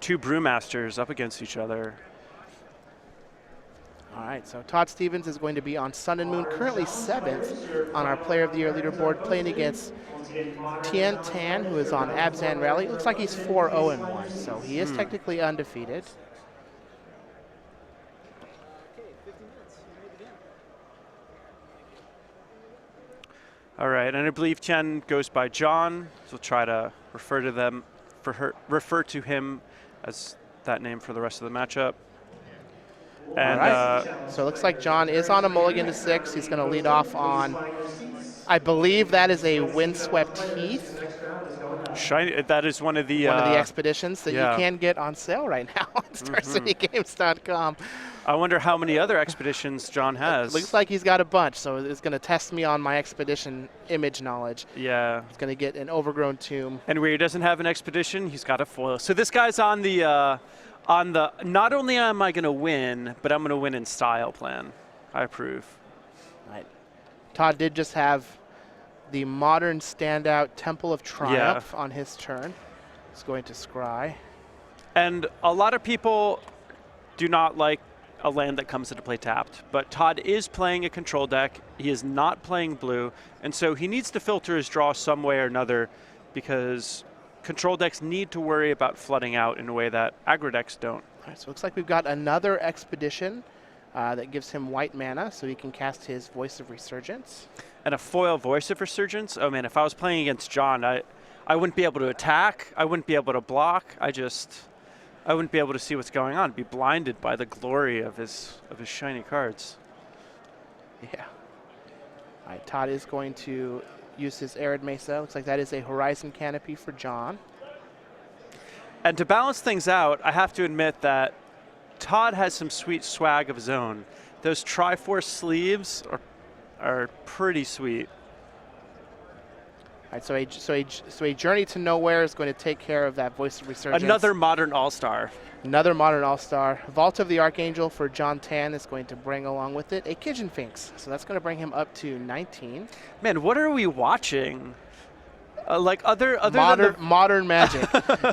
two brewmasters up against each other. All right, so Todd Stevens is going to be on Sun and Moon, currently 7th on our Player of the Year leaderboard, playing against Tien, who is on Abzan Rally. It looks like he's 4-0-1, so he is technically undefeated. All right, and I believe Tien goes by John, so we'll try to refer to him as that name for the rest of the matchup. And, all right, so it looks like John is on a mulligan to 6. He's going to lead off on, I believe that is a Windswept Heath. Shiny, that is one of the expeditions that you can get on sale right now on StarCityGames.com. I wonder how many other expeditions John has. It looks like he's got a bunch, so it's going to test me on my expedition image knowledge. Yeah. He's going to get an overgrown tomb. And where he doesn't have an expedition, he's got a foil. So this guy's on the not only am I going to win, but I'm going to win in style plan. I approve. Right. Todd did just have the modern standout Temple of Triumph on his turn. He's going to scry. And a lot of people do not like a land that comes into play tapped, but Todd is playing a control deck. He is not playing blue, and so he needs to filter his draw some way or another, because control decks need to worry about flooding out in a way that aggro decks don't. All right, so it looks like we've got another expedition that gives him white mana, so he can cast his Voice of Resurgence. And a foil Voice of Resurgence? Oh man, if I was playing against John, I wouldn't be able to attack, I wouldn't be able to block, I wouldn't be able to see what's going on, be blinded by the glory of his shiny cards. Yeah. All right, Todd is going to use his Arid Mesa. Looks like that is a Horizon Canopy for John. And to balance things out, I have to admit that Todd has some sweet swag of his own. Those Triforce sleeves are pretty sweet. All right, so a Journey to Nowhere is going to take care of that Voice of Resurgence. Another modern all-star. Another modern all-star. Vault of the Archangel for John Tan is going to bring along with it a Kitchen Finks. So that's going to bring him up to 19. Man, what are we watching? Like other modern Magic.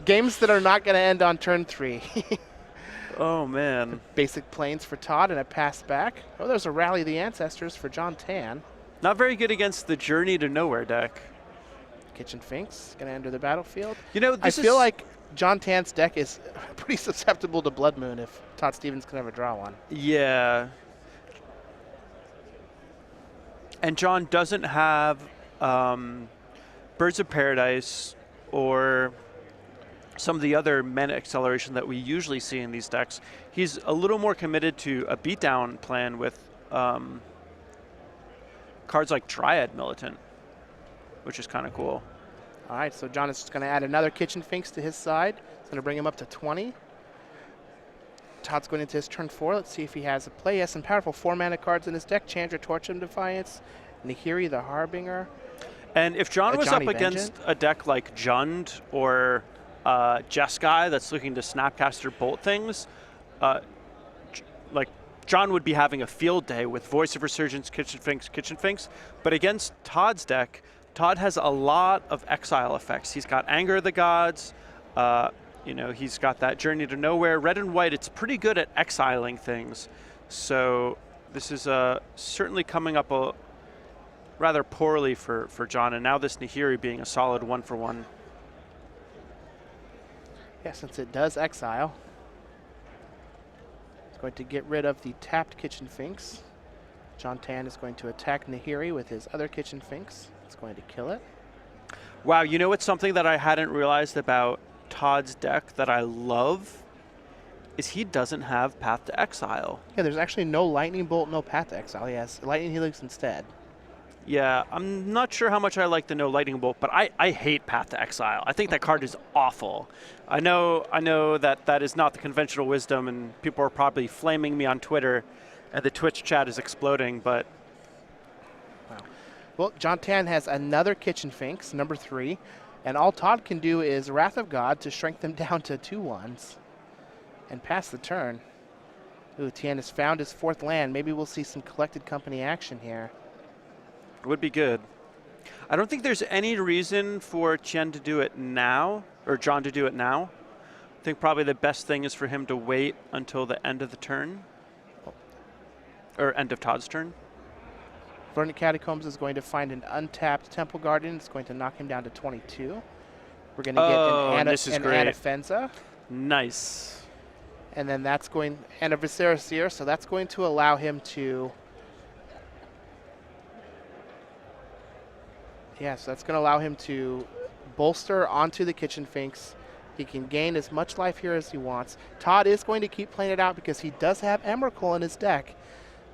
Games that are not going to end on turn 3. Oh, man. Basic Plains for Todd and a pass back. Oh, there's a Rally of the Ancestors for John Tan. Not very good against the Journey to Nowhere deck. Kitchen Finks going to enter the battlefield. You know, I feel like John Tan's deck is pretty susceptible to Blood Moon if Todd Stevens can ever draw one. Yeah. And John doesn't have Birds of Paradise or some of the other mana acceleration that we usually see in these decks. He's a little more committed to a beatdown plan with cards like Dryad Militant, which is kind of cool. All right, so John is just going to add another Kitchen Finks to his side. It's going to bring him up to 20. Todd's going into his turn 4. Let's see if he has a play. He has some powerful 4-mana cards in his deck. Chandra, Torchum Defiance, Nahiri the Harbinger. And if John was Johnny up against a deck like Jund or Jeskai that's looking to Snapcaster Bolt things, like John would be having a field day with Voice of Resurgence, Kitchen Finks. But against Todd's deck, Todd has a lot of exile effects. He's got Anger of the Gods. He's got that Journey to Nowhere. Red and white, it's pretty good at exiling things. So this is certainly coming up rather poorly for John. And now this Nahiri being a solid 1-for-1. Yeah, since it does exile. It's going to get rid of the tapped Kitchen Finks. John Tan is going to attack Nahiri with his other Kitchen Finks. It's going to kill it. Wow, you know what's something that I hadn't realized about Todd's deck that I love? Is he doesn't have Path to Exile. Yeah, there's actually no Lightning Bolt, no Path to Exile. He has Lightning Helix instead. Yeah, I'm not sure how much I like the no Lightning Bolt, but I hate Path to Exile. I think that card is awful. I know that is not the conventional wisdom, and people are probably flaming me on Twitter, and the Twitch chat is exploding, but... Wow. Well, John Tan has another Kitchen Finks, number 3, and all Todd can do is Wrath of God to shrink them down to 2/1s and pass the turn. Ooh, Tien has found his 4th land. Maybe we'll see some Collected Company action here. Would be good. I don't think there's any reason for Tien to do it now, or John to do it now, I think probably the best thing is for him to wait until the end of the turn. Or end of Todd's turn. Verdant Catacombs is going to find an untapped Temple Guardian. It's going to knock him down to 22. We're going to get an Anafenza. Nice. And then that's going, and a Viscera Seer, so that's going to allow him to, so that's going to allow him to bolster onto the Kitchen Finks. He can gain as much life here as he wants. Todd is going to keep playing it out because he does have Emrakul in his deck.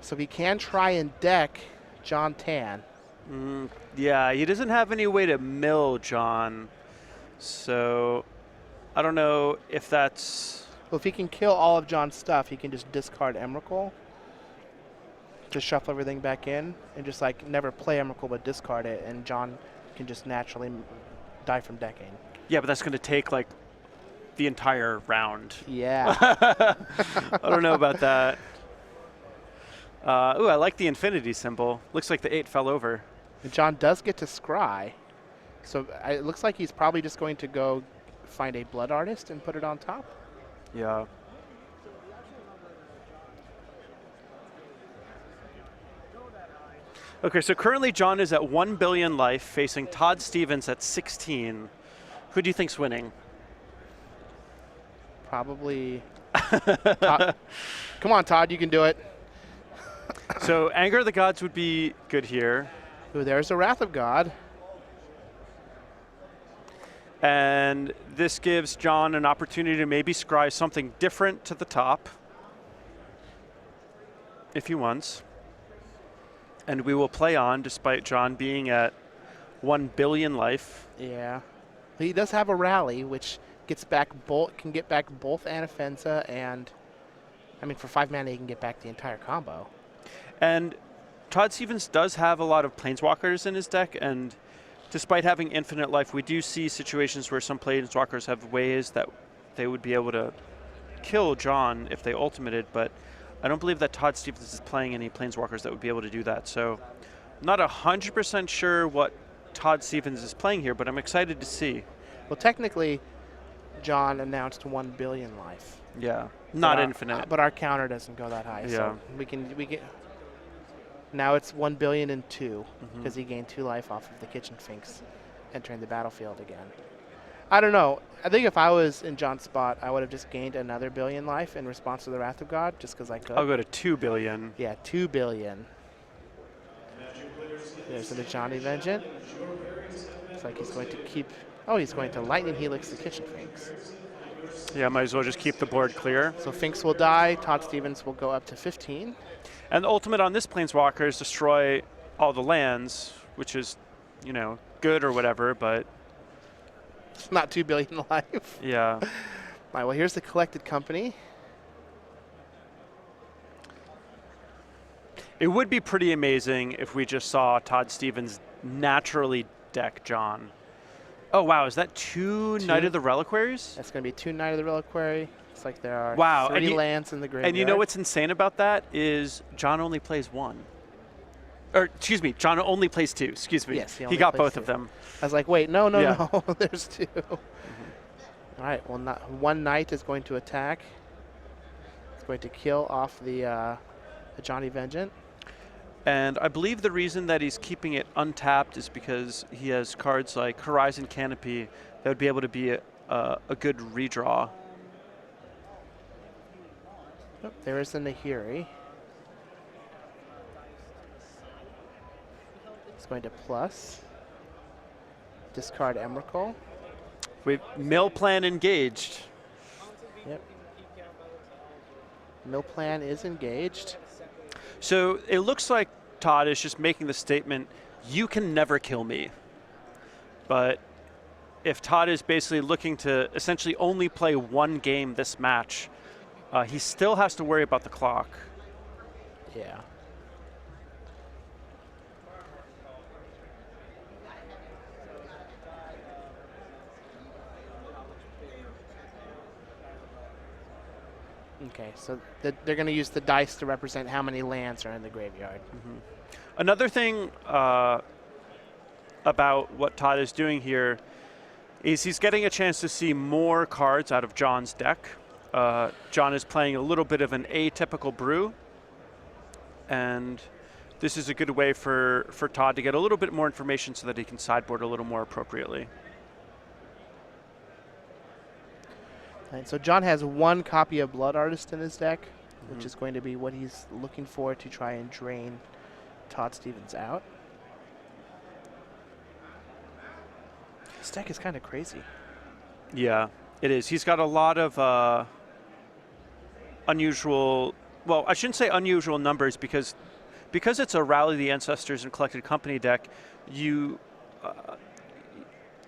So he can try and deck John Tien. Yeah, he doesn't have any way to mill John. So I don't know if that's... Well, if he can kill all of John's stuff, he can just discard Emrakul. Just shuffle everything back in and just like never play Emrakul but discard it, and John can just naturally die from decking. Yeah, but that's going to take like the entire round. Yeah. I don't know about that. Ooh, I like the infinity symbol. Looks like the 8 fell over. And John does get to scry. So it looks like he's probably just going to go find a Blood Artist and put it on top. Yeah. Okay, so currently John is at 1 billion life, facing Todd Stevens at 16. Who do you think's winning? Probably Todd. Come on, Todd, you can do it. So Anger of the Gods would be good here. Ooh, there's a Wrath of God. And this gives John an opportunity to maybe scry something different to the top, if he wants. And we will play on, despite John being at 1 billion life. Yeah. He does have a rally, which gets back can get back both Anafenza and, I mean, for 5 mana, he can get back the entire combo. And Todd Stevens does have a lot of Planeswalkers in his deck, and despite having infinite life, we do see situations where some Planeswalkers have ways that they would be able to kill John if they ultimated, but I don't believe that Todd Stevens is playing any Planeswalkers that would be able to do that. So I'm not 100% sure what Todd Stevens is playing here, but I'm excited to see. Well, technically, John announced 1 billion life. Yeah, not infinite. But our counter doesn't go that high. Yeah. So we get. Now it's 1 billion and 2 because he gained 2 life off of the Kitchen Finks entering the battlefield again. I don't know. I think if I was in John's spot, I would have just gained another billion life in response to the Wrath of God just because I could. I'll go to 2 billion. Yeah, 2 billion. There's the Johnny Vengeance. Looks like he's going to keep... Oh, he's going to Lightning Helix the Kitchen Finks. Yeah, might as well just keep the board clear. So Finks will die. Todd Stevens will go up to 15. And the ultimate on this Planeswalker is destroy all the lands, which is, you know, good or whatever, but... It's not 2 billion life. Yeah. All right, well, here's the Collected Company. It would be pretty amazing if we just saw Todd Stevens naturally deck John. Oh, wow, is that 2 Knight of the Reliquaries? That's going to be 2 Knight of the Reliquary. It's like there are wow. 3 lands in the graveyard. And you know what's insane about that is John only plays 1. Or, excuse me, John only plays 2. Excuse me. Yes, he got both of them. I was like, wait, no, there's 2. All right, well, 1 Knight is going to attack. It's going to kill off the Johnny Vengeance. And I believe the reason that he's keeping it untapped is because he has cards like Horizon Canopy that would be able to be a good redraw. Oh, there is the Nahiri. It's going to plus. Discard Emrakul. We've mill plan engaged. Yep. Mill plan is engaged. So it looks like Todd is just making the statement, you can never kill me. But if Todd is basically looking to essentially only play 1 game this match, he still has to worry about the clock. Yeah. Okay, so they're going to use the dice to represent how many lands are in the graveyard. Another thing about what Todd is doing here is he's getting a chance to see more cards out of John's deck. John is playing a little bit of an atypical brew, and this is a good way for Todd to get a little bit more information so that he can sideboard a little more appropriately. And so John has one copy of Blood Artist in his deck, which is going to be what he's looking for to try and drain Todd Stevens out. This deck is kind of crazy. Yeah, it is. He's got a lot of unusual, well, I shouldn't say unusual numbers because it's a Rally the Ancestors and Collected Company deck, you're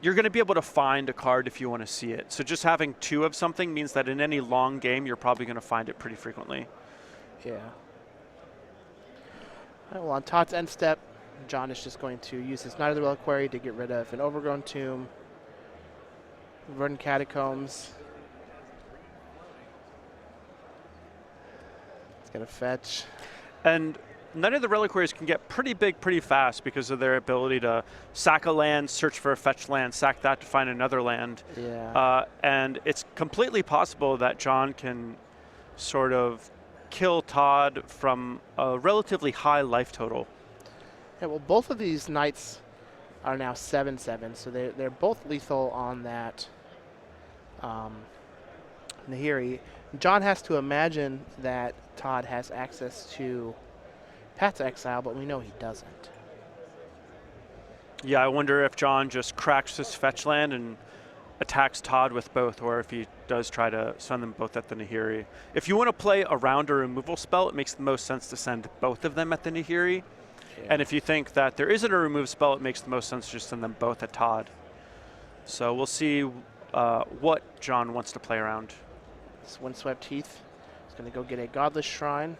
going to be able to find a card if you want to see it. So just having two of something means that in any long game, you're probably going to find it pretty frequently. Yeah. All right, well, on Todd's end step, John is just going to use his Knight of the Reliquary to get rid of an Overgrown Tomb, Verdant Catacombs. It's going to fetch. And Knight of the Reliquaries can get pretty big pretty fast because of their ability to sack a land, search for a fetched land, sack that to find another land. Yeah. And it's completely possible that John can sort of kill Todd from a relatively high life total. Yeah, well, both of these knights are now 7/7, so they're both lethal on that Nahiri. John has to imagine that Todd has access to Path's Exile, but we know he doesn't. Yeah, I wonder if John just cracks his fetch land and attacks Todd with both, or if he does try to send them both at the Nahiri. If you want to play around a removal spell, it makes the most sense to send both of them at the Nahiri. Yeah. And if you think that there isn't a remove spell, it makes the most sense to just send them both at Todd. So we'll see what John wants to play around. This Windswept Heath is going to go get a Godless Shrine.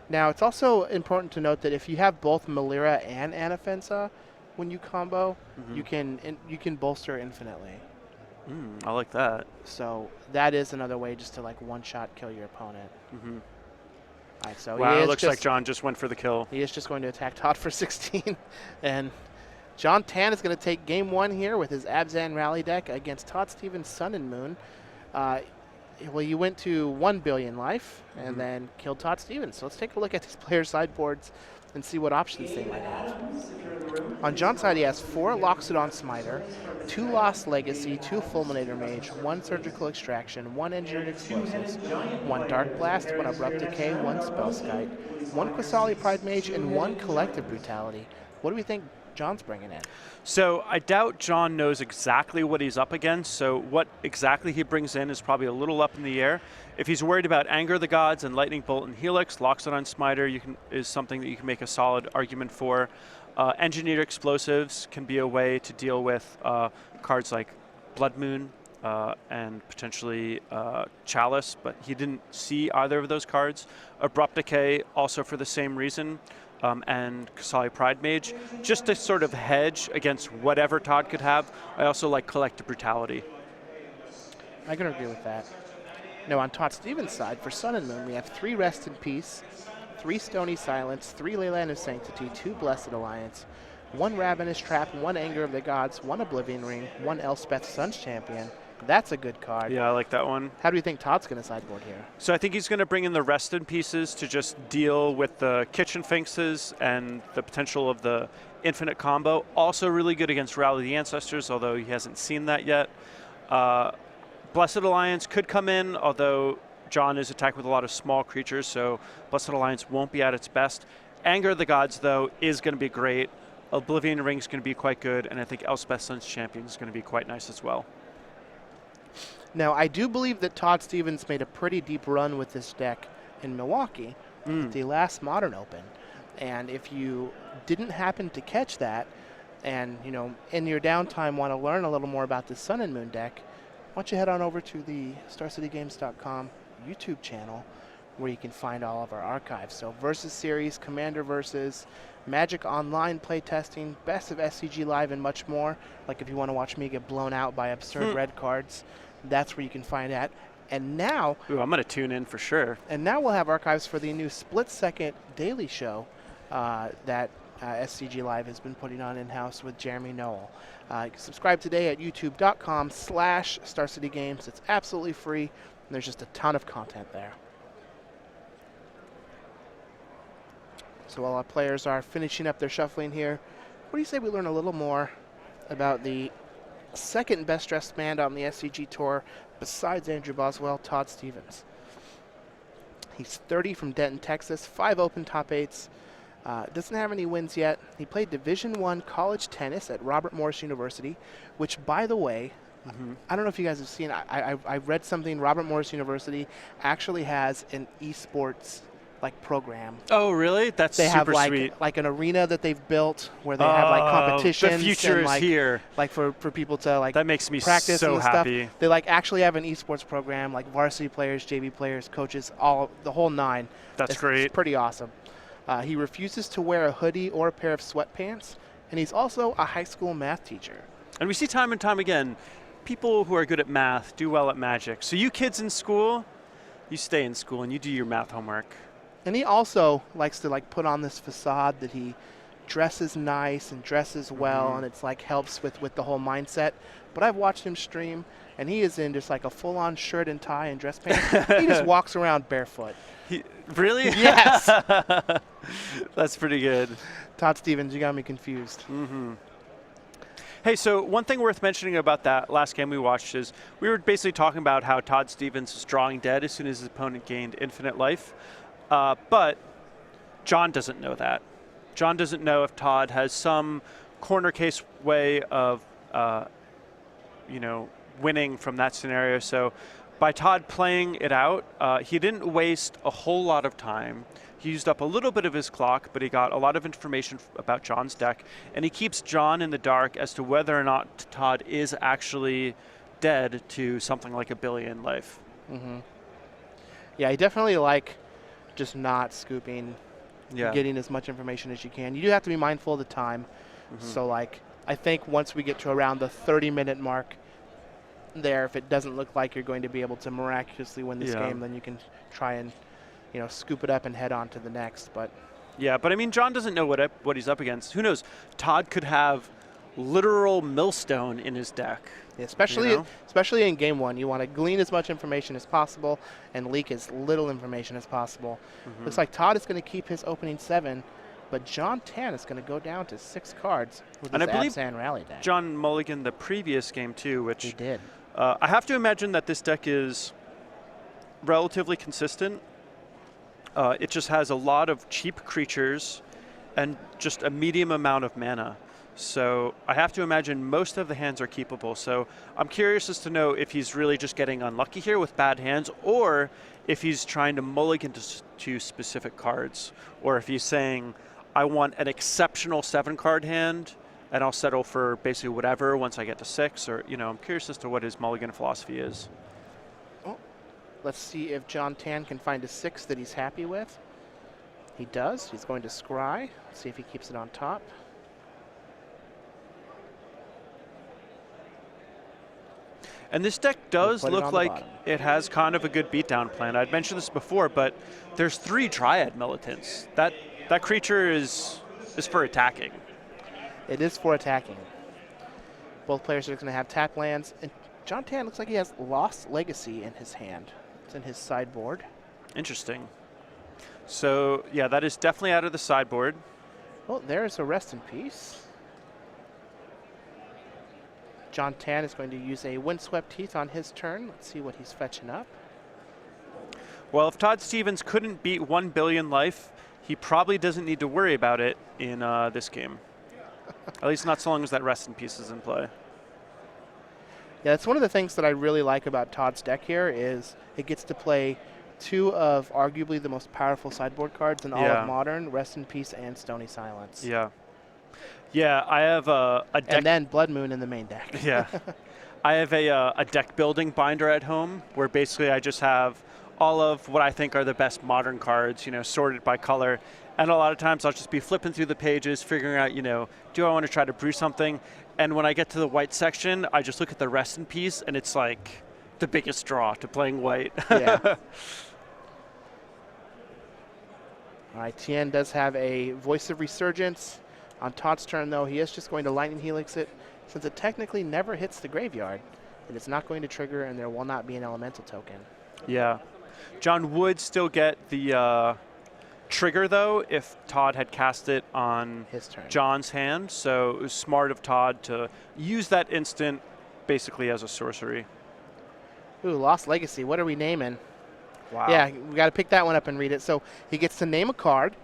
Now, it's also important to note that if you have both Melira and Anafensa when you combo, you can bolster infinitely. I like that. So that is another way just to like one-shot kill your opponent. All right, so wow, it looks like John just went for the kill. He is just going to attack Todd for 16. And John Tien is going to take game one here with his Abzan Rally deck against Todd Stevens' Sun and Moon. Well, you went to 1 billion life and then killed Todd Stevens. So let's take a look at these players' sideboards and see what options they might have. On John's side, he has 4 Loxodon Smiter, 2 Lost Legacy, 2 Fulminator Mage, 1 Surgical Extraction, 1 Engineered Explosives, 1 Dark Blast, 1 Abrupt Decay, 1 Spellskite, 1 Quasali Pride Mage, and 1 Collective Brutality. What do we think John's bringing in? So I doubt John knows exactly what he's up against, so what exactly he brings in is probably a little up in the air. If he's worried about Anger of the Gods and Lightning Bolt and Helix, Loxodon Smiter is something that you can make a solid argument for. Engineered Explosives can be a way to deal with cards like Blood Moon and potentially Chalice, but he didn't see either of those cards. Abrupt Decay also for the same reason. And Kasali Pride Mage, just to sort of hedge against whatever Todd could have. I also like Collective Brutality. I can agree with that. Now on Todd Stevens' side, for Sun and Moon, we have 3 Rest in Peace, 3 Stony Silence, 3 Leyland of Sanctity, 2 Blessed Alliance, 1 Ravenous Trap, 1 Anger of the Gods, 1 Oblivion Ring, 1 Elspeth Sun's Champion. That's a good card. Yeah, I like that one. How do you think Todd's going to sideboard here? So I think he's going to bring in the Rest in Pieces to just deal with the Kitchen Finxes and the potential of the infinite combo. Also really good against Rally the Ancestors, although he hasn't seen that yet. Blessed Alliance could come in, although John is attacked with a lot of small creatures, so Blessed Alliance won't be at its best. Anger of the Gods, though, is going to be great. Oblivion Ring is going to be quite good, and I think Elspeth Sun's Champion is going to be quite nice as well. Now, I do believe that Todd Stevens made a pretty deep run with this deck in Milwaukee at the last Modern Open. And if you didn't happen to catch that and, you know, in your downtime want to learn a little more about the Sun and Moon deck, why don't you head on over to the StarCityGames.com YouTube channel where you can find all of our archives. So Versus Series, Commander Versus, Magic Online playtesting, Best of SCG Live, and much more. Like if you want to watch me get blown out by absurd red cards, that's where you can find that. And now... Ooh, I'm going to tune in for sure. And now we'll have archives for the new split-second daily show that SCG Live has been putting on in-house with Jeremy Noel. You can subscribe today at youtube.com/Star City Games. It's absolutely free, and there's just a ton of content there. So while our players are finishing up their shuffling here, what do you say we learn a little more about the second best dressed man on the SCG Tour besides Andrew Boswell, Todd Stevens? He's 30 from Denton, Texas, 5 Open top 8s. Doesn't have any wins yet. He played Division I college tennis at Robert Morris University, which, by the way, I don't know if you guys have seen, I read something, Robert Morris University actually has an esports program. Oh, really? That's they super have sweet. Like an arena that they've built where they have competitions. The future is here. For people to that makes me practice so and happy. Stuff. They actually have an esports program, varsity players, JV players, coaches, the whole nine. That's great. It's pretty awesome. He refuses to wear a hoodie or a pair of sweatpants, and he's also a high school math teacher. And we see time and time again, people who are good at math do well at magic. So you kids in school, you stay in school and you do your math homework. And he also likes to put on this facade that he dresses nice and dresses well, and it's helps with the whole mindset. But I've watched him stream, and he is in just a full-on shirt and tie and dress pants. He just walks around barefoot. Really? Yes. That's pretty good. Todd Stevens, you got me confused. Hey, so one thing worth mentioning about that last game we watched is we were basically talking about how Todd Stevens was drawing dead as soon as his opponent gained infinite life. But John doesn't know that. John doesn't know if Todd has some corner case way of, winning from that scenario. So by Todd playing it out, he didn't waste a whole lot of time. He used up a little bit of his clock, but he got a lot of information about John's deck, and he keeps John in the dark as to whether or not Todd is actually dead to something like 1 billion life. Yeah, I definitely just not scooping, getting as much information as you can. You do have to be mindful of the time. So I think once we get to around the 30-minute mark there, if it doesn't look like you're going to be able to miraculously win this game, then you can try and scoop it up and head on to the next. But I mean, John doesn't know what he's up against. Who knows? Todd could have literal millstone in his deck. Yeah, especially in game one, you want to glean as much information as possible and leak as little information as possible. Looks like Todd is going to keep his opening 7, but John Tien is going to go down to 6 cards with his Abzan Rally deck. John mulliganed the previous game too, which he did. I have to imagine that this deck is relatively consistent. It just has a lot of cheap creatures and just a medium amount of mana. So I have to imagine most of the hands are keepable. So I'm curious as to know if he's really just getting unlucky here with bad hands, or if he's trying to mulligan to specific cards, or if he's saying, I want an exceptional 7-card hand, and I'll settle for basically whatever once I get to 6. Or I'm curious as to what his mulligan philosophy is. Let's see if John Tien can find a 6 that he's happy with. He does. He's going to scry. Let's see if he keeps it on top. And this deck does look like it has kind of a good beatdown plan. I'd mentioned this before, but there's 3 Dryad Militants. That creature is for attacking. It is for attacking. Both players are going to have tap lands. And John Tien looks like he has Lost Legacy in his hand. It's in his sideboard. Interesting. So, yeah, that is definitely out of the sideboard. Well, there's a Rest in Peace. John Tien is going to use a Windswept Heath on his turn. Let's see what he's fetching up. Well, if Todd Stevens couldn't beat 1 billion life, he probably doesn't need to worry about it in this game. At least not so long as that Rest in Peace is in play. Yeah, that's one of the things that I really like about Todd's deck here is it gets to play 2 of arguably the most powerful sideboard cards in all of Modern, Rest in Peace and Stony Silence. Yeah. Yeah, I have a deck. And then Blood Moon in the main deck. Yeah. I have a deck building binder at home where basically I just have all of what I think are the best Modern cards, sorted by color. And a lot of times I'll just be flipping through the pages, figuring out, do I want to try to brew something? And when I get to the white section, I just look at the Rest in Peace, and it's like the biggest draw to playing white. Yeah. All right, Tien does have a Voice of Resurgence. On Todd's turn, though, he is just going to Lightning Helix it, since it technically never hits the graveyard. It is not going to trigger, and there will not be an elemental token. Yeah. John would still get the trigger, though, if Todd had cast it on His turn. John's hand. So it was smart of Todd to use that instant basically as a sorcery. Ooh, Lost Legacy. What are we naming? Wow. Yeah, we got to pick that one up and read it. So he gets to name a card,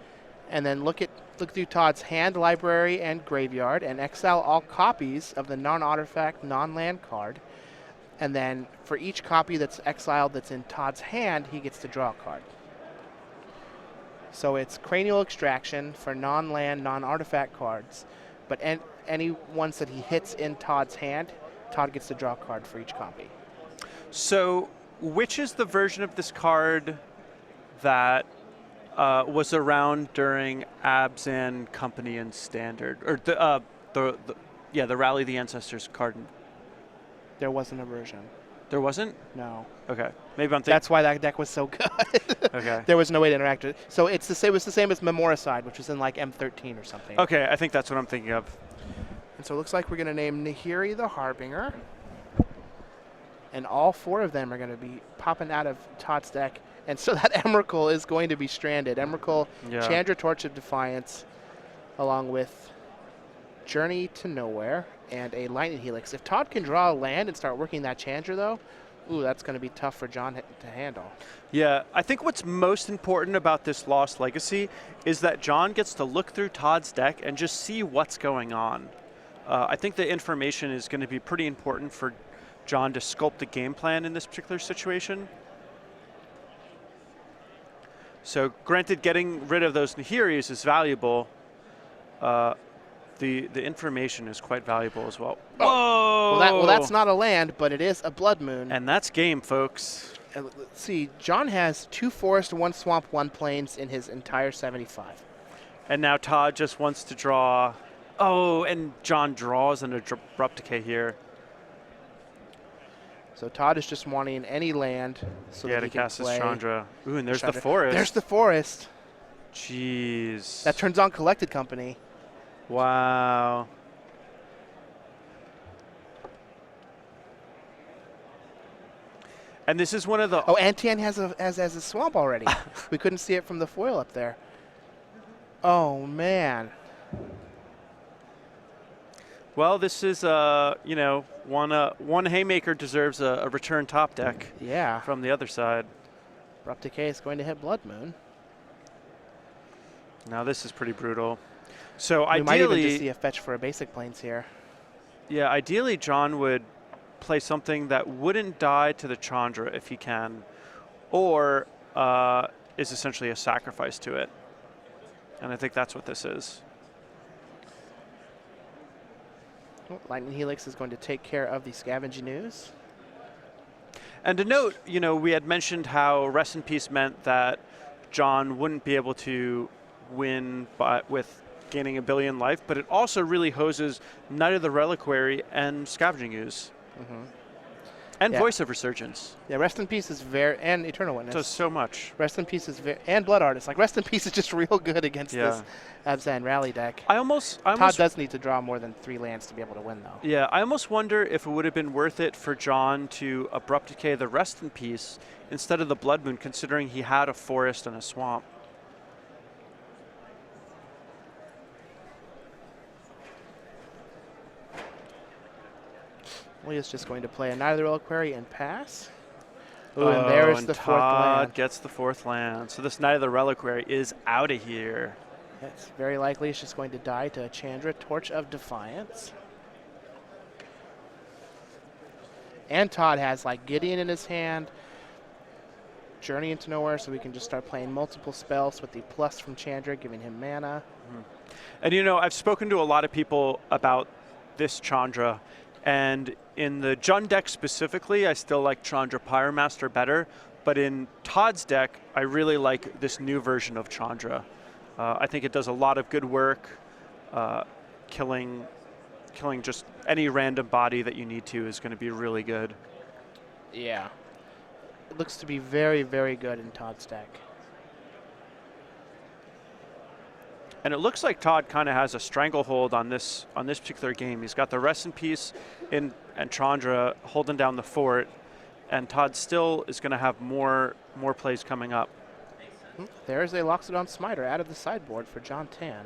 and then look through Todd's hand, library, and graveyard, and exile all copies of the non-artifact, non-land card. And then for each copy that's exiled that's in Todd's hand, he gets to draw a card. So it's Cranial Extraction for non-land, non-artifact cards. But any ones that he hits in Todd's hand, Todd gets to draw a card for each copy. So which is the version of this card that was around during Abzan Company and Standard? Or the Rally the Ancestors card. There wasn't a version. There wasn't? No. Okay. Maybe I'm thinking. That's why that deck was so good. Okay. There was no way to interact with it. So it was the same as Memoricide, which was in like M13 or something. Okay, I think that's what I'm thinking of. And so it looks like we're going to name Nahiri the Harbinger. And all 4 of them are going to be popping out of Todd's deck. And so that Emrakul is going to be stranded. Emrakul, Yeah. Chandra Torch of Defiance, along with Journey to Nowhere and a Lightning Helix. If Todd can draw a land and start working that Chandra, though, ooh, that's going to be tough for John to handle. Yeah, I think what's most important about this Lost Legacy is that John gets to look through Todd's deck and just see what's going on. I think the information is going to be pretty important for John to sculpt the game plan in this particular situation. So granted, getting rid of those Nahiris is valuable. The information is quite valuable as well. Whoa! Well, that's not a land, but it is a Blood Moon. And that's game, folks. Let's see. John has 2 forest, 1 swamp, 1 plains in his entire 75. And now Todd just wants to draw. Oh, and John draws an Abrupt Decay here. So Todd is just wanting any land so that to he can cast his play Chandra. Ooh, and there's Chandra. the forest. There's the forest. Jeez. That turns on Collected Company. Wow. And this is one of the. Oh, and Tien has a swamp already. We couldn't see it from the foil up there. Oh man. Well, this is one Haymaker deserves a return top deck. Yeah. From the other side. Abrupt Decay is going to hit Blood Moon. Now this is pretty brutal. So we ideally, might even just see a fetch for a basic plains here. Yeah, ideally John would play something that wouldn't die to the Chandra if he can, or is essentially a sacrifice to it. And I think that's what this is. Oh, Lightning Helix is going to take care of the Scavenging Ooze. And to note, we had mentioned how Rest in Peace meant that John wouldn't be able to win with gaining a billion life, but it also really hoses Knight of the Reliquary and Scavenging Ooze. Mm-hmm. And Yeah. Voice of Resurgence. Yeah, Rest in Peace is and Eternal Witness. Does so much. Rest in Peace is and Blood Artist. Like Rest in Peace is just real good against this Abzan Rally deck. Todd does need to draw more than 3 lands to be able to win, though. Yeah, I almost wonder if it would have been worth it for John to Abrupt Decay the Rest in Peace instead of the Blood Moon, considering he had a forest and a swamp. Lee is just going to play a Knight of the Reliquary and pass. Ooh, and there's the 4th Todd land. gets the 4th land. So this Knight of the Reliquary is out of here. It's very likely it's just going to die to Chandra, Torch of Defiance. And Todd has like Gideon in his hand, Journey into Nowhere, so we can just start playing multiple spells with the plus from Chandra, giving him mana. And I've spoken to a lot of people about this Chandra, and in the Jund deck specifically, I still like Chandra Pyromaster better, but in Todd's deck, I really like this new version of Chandra. I think it does a lot of good work, killing just any random body that you need to is going to be really good. Yeah. It looks to be very, very good in Todd's deck. And it looks like Todd kind of has a stranglehold on this particular game. He's got the Rest in Peace and Chandra holding down the fort, and Todd still is going to have more plays coming up. There's a Loxodon Smiter out of the sideboard for John Tien.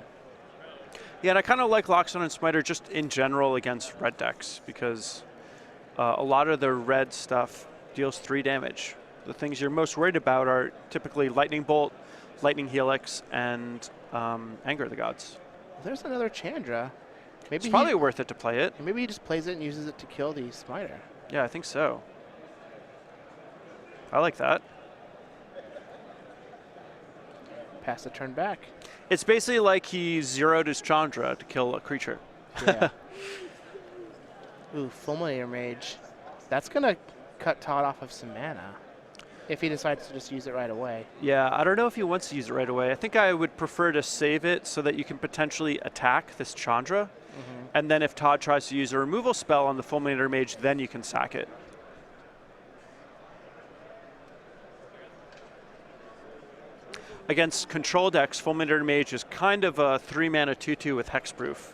Yeah, and I kind of like Loxodon and Smiter just in general against red decks because a lot of the red stuff deals 3 damage. The things you're most worried about are typically Lightning Bolt, Lightning Helix, and Anger of the Gods. There's another Chandra. Maybe it's probably worth it to play it. Maybe he just plays it and uses it to kill the Smiter. Yeah, I think so. I like that. Pass the turn back. It's basically like he zeroed his Chandra to kill a creature. Yeah. Ooh, Fulminator Mage. That's going to cut Todd off of some mana if he decides to just use it right away. Yeah, I don't know if he wants to use it right away. I think I would prefer to save it so that you can potentially attack this Chandra. And then if Todd tries to use a removal spell on the Fulminator Mage, then you can sack it. Against control decks, Fulminator Mage is kind of a 3-mana 2/2 with hexproof.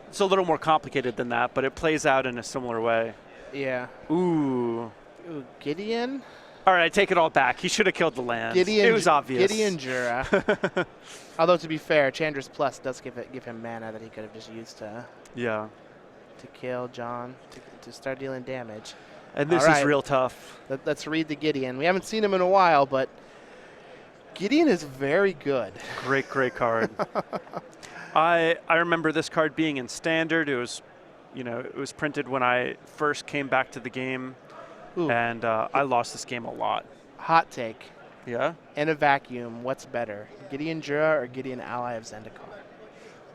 It's a little more complicated than that, but it plays out in a similar way. Yeah. Ooh. Ooh, Gideon? All right, I take it all back. He should have killed the land. It was obvious. Gideon Jura. Although, to be fair, Chandra's Plus does give him mana that he could have just used to kill John, to start dealing damage. And this is real tough. Let's read the Gideon. We haven't seen him in a while, but Gideon is very good. Great card. I remember this card being in Standard. It was, it was printed when I first came back to the game. Ooh. And I lost this game a lot. Hot take. Yeah? In a vacuum, what's better, Gideon Jura or Gideon Ally of Zendikar?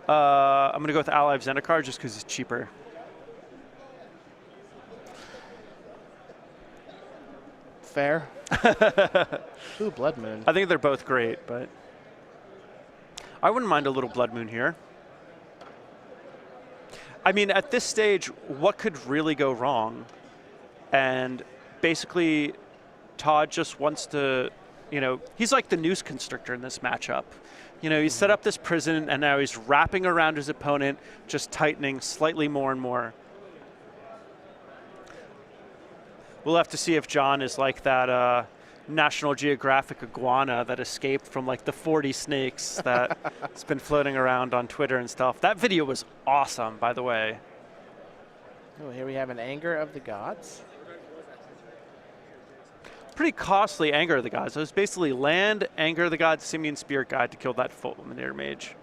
I'm going to go with Ally of Zendikar just because it's cheaper. Fair. Ooh, Blood Moon. I think they're both great, but I wouldn't mind a little Blood Moon here. I mean, at this stage, what could really go wrong? And basically, Todd just wants to, he's like the Noose Constrictor in this matchup. He set up this prison, and now he's wrapping around his opponent, just tightening slightly more and more. We'll have to see if John is like that National Geographic iguana that escaped from like the 40 snakes that's been floating around on Twitter and stuff. That video was awesome, by the way. Oh, here we have an Anger of the Gods. Pretty costly Anger of the Gods. So it's basically land, Anger of the Gods, Simian Spirit Guide to kill that Fulminator Mage.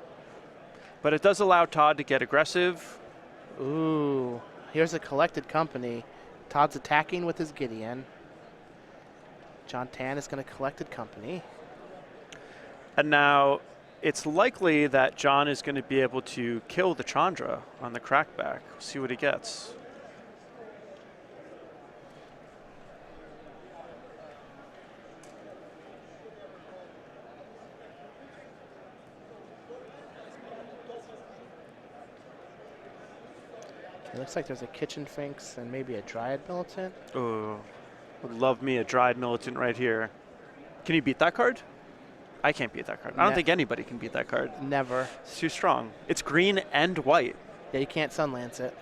But it does allow Todd to get aggressive. Ooh, here's a Collected Company. Todd's attacking with his Gideon. John Tien is going to Collected Company. And now it's likely that John is going to be able to kill the Chandra on the crackback. We'll see what he gets. It looks like there's a Kitchen Finks and maybe a Dryad Militant. Oh, would love me a Dryad Militant right here. Can you beat that card? I can't beat that card. I don't think anybody can beat that card. Never. It's too strong. It's green and white. Yeah, you can't Sunlance it.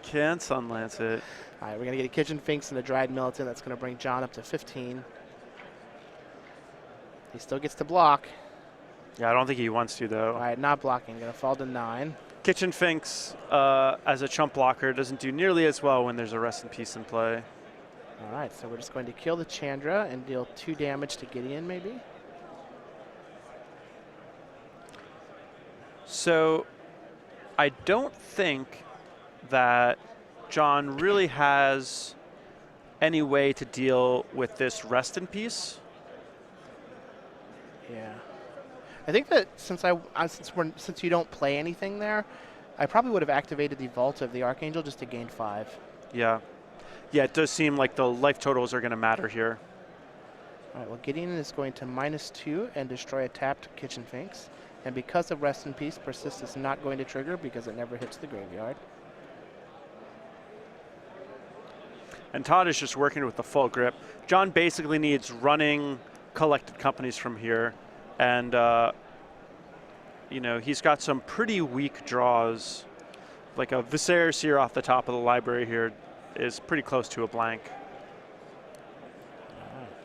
Can't Sunlance it. All right, we're going to get a Kitchen Finks and a Dryad Militant. That's going to bring John up to 15. He still gets to block. Yeah, I don't think he wants to, though. All right, not blocking. Going to fall to 9. Kitchen Finks, as a chump blocker, doesn't do nearly as well when there's a Rest in Peace in play. All right, so we're just going to kill the Chandra and deal 2 damage to Gideon, maybe? So I don't think that John really has any way to deal with this Rest in Peace. Yeah. I think that since you don't play anything there, I probably would have activated the Vault of the Archangel just to gain 5. Yeah. Yeah, it does seem like the life totals are going to matter here. All right, well, Gideon is going to -2 and destroy a tapped Kitchen Finks. And because of Rest in Peace, Persist is not going to trigger because it never hits the graveyard. And Todd is just working with the full grip. John basically needs running Collected Companies from here And, you know, he's got some pretty weak draws. Like a Viserys here off the top of the library here is pretty close to a blank.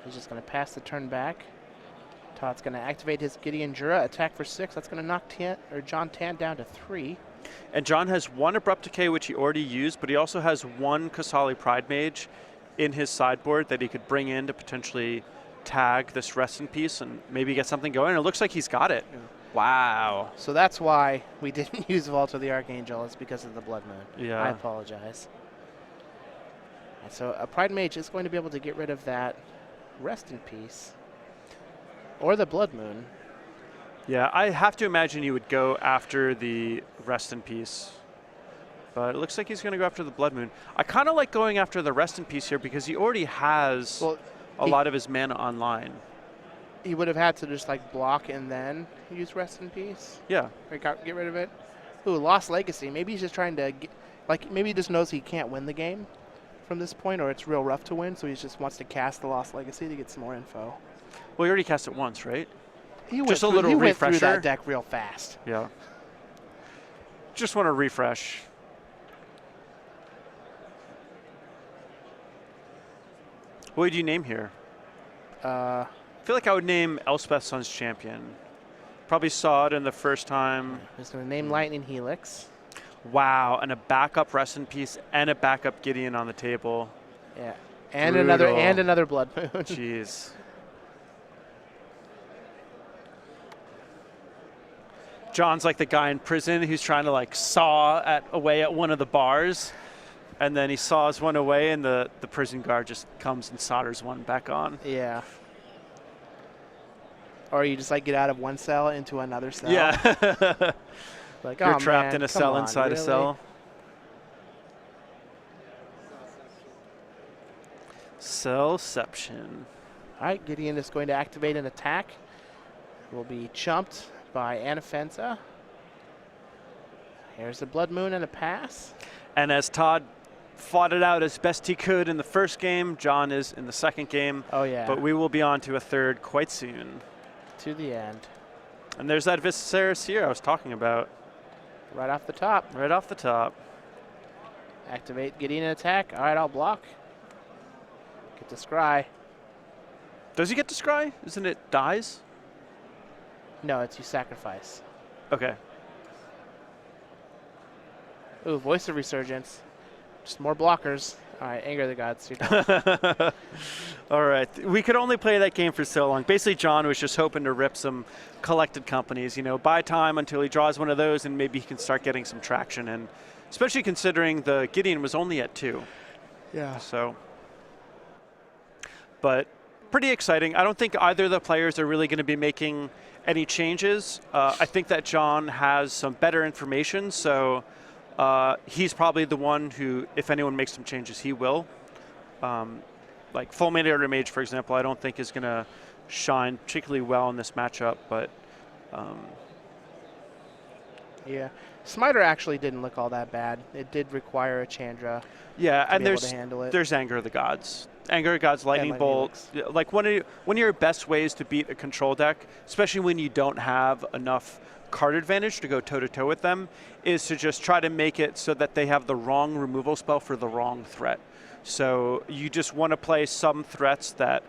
He's just going to pass the turn back. Todd's going to activate his Gideon Jura, attack for 6. That's going to knock John Tien down to 3. And John has 1 Abrupt Decay, which he already used, but he also has 1 Kasali Pride Mage in his sideboard that he could bring in to potentially tag this Rest in Peace and maybe get something going. It looks like he's got it. Yeah. Wow. So that's why we didn't use Vault of the Archangel. It's because of the Blood Moon. Yeah. I apologize. And so a Pride Mage is going to be able to get rid of that Rest in Peace or the Blood Moon. Yeah, I have to imagine he would go after the Rest in Peace. But it looks like he's going to go after the Blood Moon. I kind of like going after the Rest in Peace here because he already has a lot of his mana online. He would have had to just like block and then use Rest in Peace. Yeah. Or get rid of it. Ooh, Lost Legacy. Maybe he's just trying to maybe he just knows he can't win the game from this point, or it's real rough to win, so he just wants to cast the Lost Legacy to get some more info. Well, he already cast it once, right? He just a little refresher. Went through that deck real fast. Yeah. Just want to refresh. What would you name here? I feel like I would name Elspeth Sun's Champion. Probably saw it in the first time. He's going to name Lightning Helix. Wow, and a backup Rest in Peace and a backup Gideon on the table. Yeah, and Brutal. another Blood Moon. Jeez. John's like the guy in prison who's trying to like saw away at one of the bars, and then he saws one away, and the prison guard just comes and solders one back on. Yeah. Or you just like get out of one cell into another cell. Yeah. Like, you're oh, trapped man, in a come cell on, inside really? a cell. Cellception. All right, Gideon is going to activate an attack. Will be chumped by Anafenza. Here's the Blood Moon and a pass. And as Todd fought it out as best he could in the first game, John is in the second game. Oh, yeah. But we will be on to a third quite soon. To the end. And there's that Viserys here I was talking about. Right off the top. Right off the top. Activate Gideon attack. All right, I'll block. Get to scry. Does he get to scry? Isn't it dies? No, it's you sacrifice. Okay. Ooh, Voice of Resurgence. Just more blockers. All right, Anger of the Gods. You're done. All right. We could only play that game for so long. Basically, John was just hoping to rip some collected companies, you know, buy time until he draws one of those, and maybe he can start getting some traction. And especially considering the Gideon was only at 2. Yeah. So, but pretty exciting. I don't think either of the players are really going to be making any changes. I think that John has some better information, so he's probably the one who, if anyone makes some changes, he will. Like Fulminator Mage, for example, I don't think is going to shine particularly well in this matchup, but yeah. Smiter actually didn't look all that bad. It did require a Chandra. Yeah, to and be able to handle it. there's Anger of the Gods. Anger of the Gods, Lightning Bolt. Like one of your best ways to beat a control deck, especially when you don't have enough card advantage to go toe-to-toe with them, is to just try to make it so that they have the wrong removal spell for the wrong threat. So you just want to play some threats that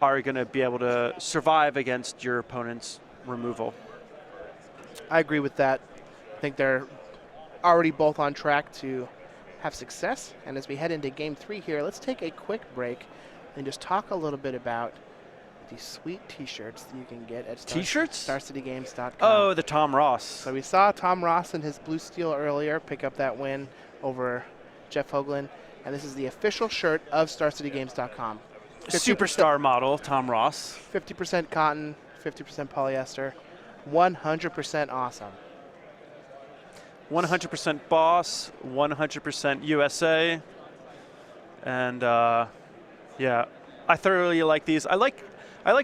are going to be able to survive against your opponent's removal. I agree with that. I think they're already both on track to have success. And as we head into Game 3 here, let's take a quick break and just talk a little bit about these sweet T-shirts that you can get at StarCityGames.com. Oh, the Tom Ross. So we saw Tom Ross in his Blue Steel earlier pick up that win over Jeff Hoagland. And this is the official shirt of StarCityGames.com. Superstar model, Tom Ross. 50% cotton, 50% polyester, 100% awesome. 100% Boss, 100% USA, and yeah, I thoroughly like these. I like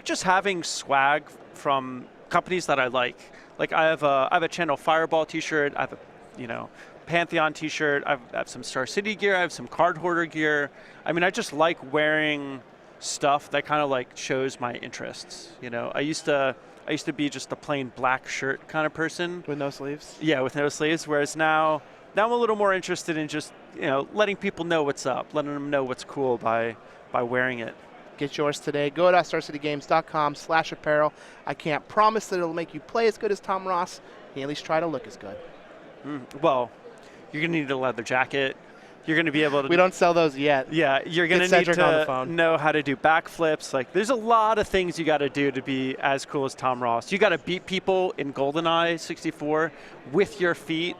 just having swag from companies that I like. Like I have a Channel Fireball T-shirt. I have a Pantheon T-shirt. I have some Star City gear. I have some Card Hoarder gear. I mean, I just like wearing stuff that kind of like shows my interests. You know, I used to be just a plain black shirt kind of person. With no sleeves? Yeah, with no sleeves. Whereas now I'm a little more interested in just, you know, letting people know what's up, letting them know what's cool by wearing it. Get yours today. Go to StarCityGames.com/apparel. I can't promise that it'll make you play as good as Tom Ross. You can at least try to look as good. Well, you're going to need a leather jacket. You're going to be able to... We don't sell those yet. Yeah, you're going to need to know how to do backflips. Like, there's a lot of things you got to do to be as cool as Tom Ross. You got to beat people in GoldenEye 64 with your feet.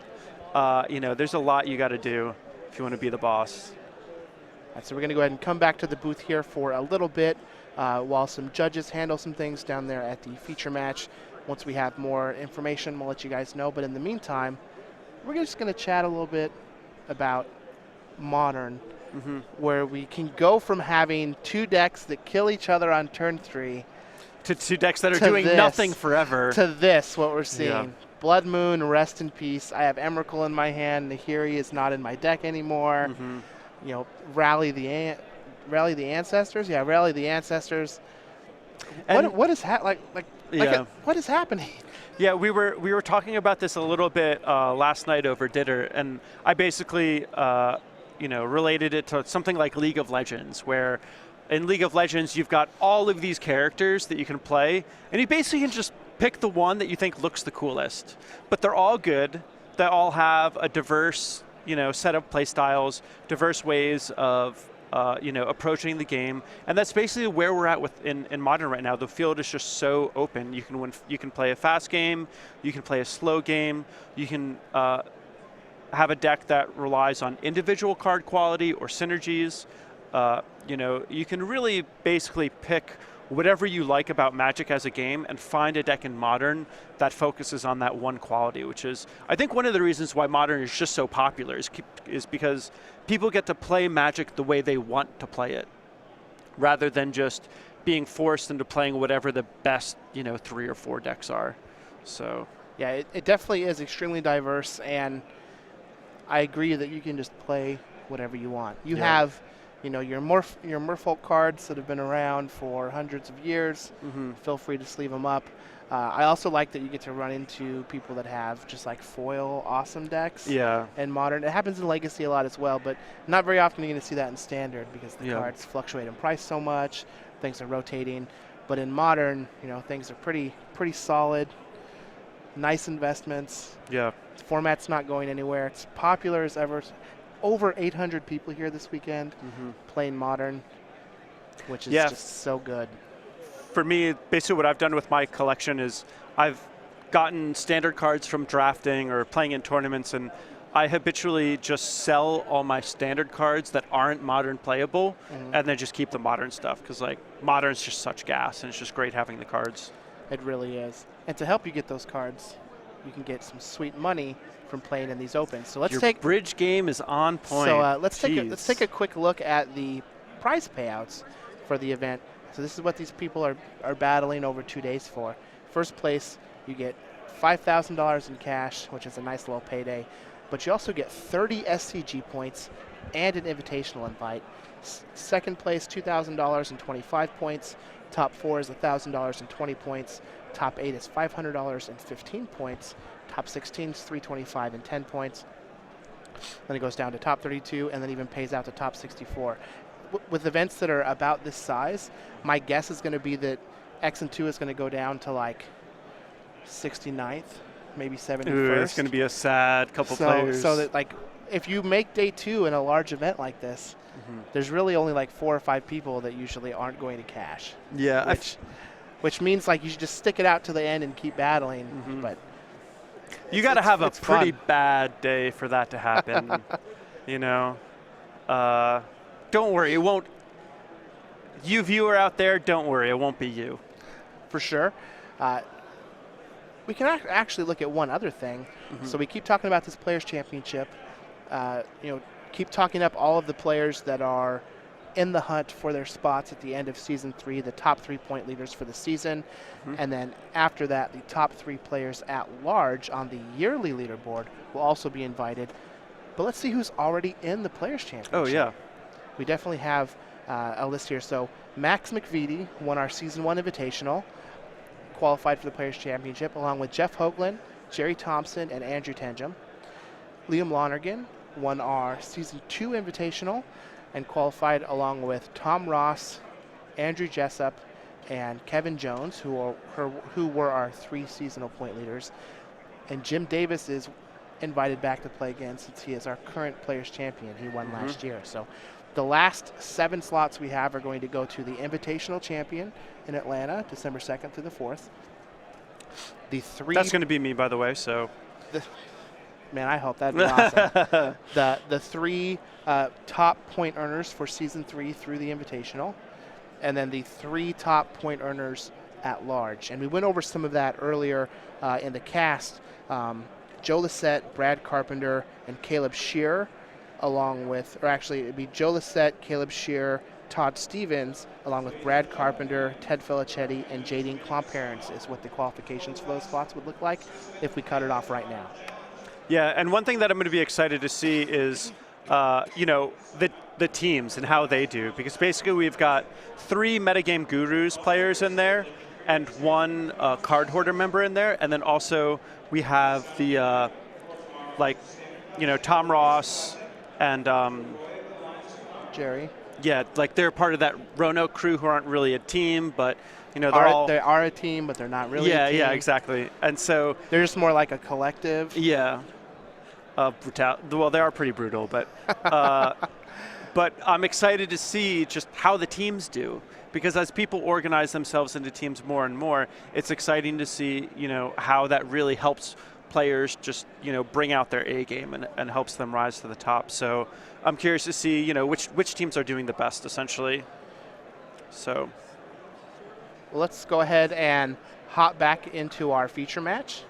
You know, there's a lot you got to do if you want to be the boss. All right, so we're going to go ahead and come back to the booth here for a little bit while some judges handle some things down there at the feature match. Once we have more information, we'll let you guys know. But in the meantime, we're just going to chat a little bit about Modern, where we can go from having 2 decks that kill each other on turn 3 to 2 decks that are doing nothing forever. To this, what we're seeing. Yeah. Blood Moon, rest in peace. I have Emrakul in my hand. Nahiri is not in my deck anymore. You know, Rally the Ancestors. Yeah, Rally the Ancestors. And what is what is happening? Yeah, we were talking about this a little bit last night over dinner, and I basically you know, related it to something like League of Legends, where in League of Legends you've got all of these characters that you can play, and you basically can just pick the one that you think looks the coolest. But they're all good. They all have a diverse, you know, set of play styles, diverse ways of you know, approaching the game, and that's basically where we're at in Modern right now. The field is just so open. You can play a fast game, you can play a slow game, you can have a deck that relies on individual card quality or synergies. You know, you can really basically pick whatever you like about Magic as a game and find a deck in Modern that focuses on that one quality, which is, I think, one of the reasons why Modern is just so popular is because people get to play Magic the way they want to play it, rather than just being forced into playing whatever the best, you know, 3 or 4 decks are. So yeah, it definitely is extremely diverse, and I agree that you can just play whatever you want. You have, you know, your Merfolk cards that have been around for hundreds of years. Feel free to sleeve them up. I also like that you get to run into people that have just like foil awesome decks. Yeah. And Modern. It happens in Legacy a lot as well, but not very often you're going to see that in Standard because the cards fluctuate in price so much. Things are rotating. But in Modern, you know, things are pretty solid. Nice investments. Yeah. The format's not going anywhere. It's popular as ever. Over 800 people here this weekend playing Modern, which is just so good. For me, basically what I've done with my collection is I've gotten Standard cards from drafting or playing in tournaments, and I habitually just sell all my Standard cards that aren't Modern playable and then just keep the Modern stuff, because like Modern's just such gas and it's just great having the cards. It really is. And to help you get those cards, you can get some sweet money from playing in these opens. So let's Your bridge game is on point. So let's take a quick look at the prize payouts for the event. So this is what these people are battling over 2 days for. First place, you get $5,000 in cash, which is a nice little payday, but you also get 30 SCG points and an invitational invite. Second place, $2,000 and 25 points. Top 4 is $1,000 and 20 points. Top 8 is $500 and 15 points. Top 16 is $325 and 10 points. Then it goes down to top 32 and then even pays out to top 64. With events that are about this size, my guess is going to be that X and 2 is going to go down to like 69th, maybe 71st. Ooh, it's going to be a sad couple players. So that like, if you make day 2 in a large event like this, there's really only like 4 or 5 people that usually aren't going to cash. Yeah. Which means like you should just stick it out to the end and keep battling. But you got to have a pretty bad day for that to happen. You know, don't worry, it won't. You viewer out there, don't worry, it won't be you. For sure. We can actually look at one other thing. So we keep talking about this Players' Championship. You know, keep talking up all of the players that are in the hunt for their spots at the end of Season 3, the top 3-point leaders for the season. And then after that, the top 3 players at large on the yearly leaderboard will also be invited. But let's see who's already in the Players' Championship. Oh, yeah. We definitely have a list here. So Max McVitie won our Season 1 Invitational, qualified for the Players' Championship, along with Jeff Hoagland, Jerry Thompson, and Andrew Tenjum. Liam Lonergan won our Season 2 Invitational and qualified along with Tom Ross, Andrew Jessup, and Kevin Jones, who were our 3 seasonal point leaders. And Jim Davis is invited back to play again since he is our current Players' Champion. He won last year. So the last 7 slots we have are going to go to the Invitational Champion in Atlanta, December 2nd through the 4th. That's going to be me, by the way. So, man, I hope that'd be awesome. The 3 top point earners for Season 3 through the Invitational, and then the 3 top point earners at large. And we went over some of that earlier in the cast. Joe Lissette, Brad Carpenter, and Caleb Shearer, along with, or actually it'd be Joe Lissette, Caleb Shearer, Todd Stevens, along with Brad Carpenter, Ted Felicetti, and Jadine Clomparents is what the qualifications for those slots would look like if we cut it off right now. Yeah, and one thing that I'm going to be excited to see is, the teams and how they do, because basically we've got 3 Metagame Gurus players in there and 1 card hoarder member in there, and then also we have the Tom Ross and Jerry. Yeah, like they're part of that Roanoke crew who aren't really a team, but they are a team, but they're not really a team. Yeah, exactly. And so they're just more like a collective. Yeah. Well, they are pretty brutal, but but I'm excited to see just how the teams do, because as people organize themselves into teams more and more, it's exciting to see how that really helps players just bring out their A game and helps them rise to the top. So I'm curious to see which teams are doing the best essentially. So let's go ahead and hop back into our feature match.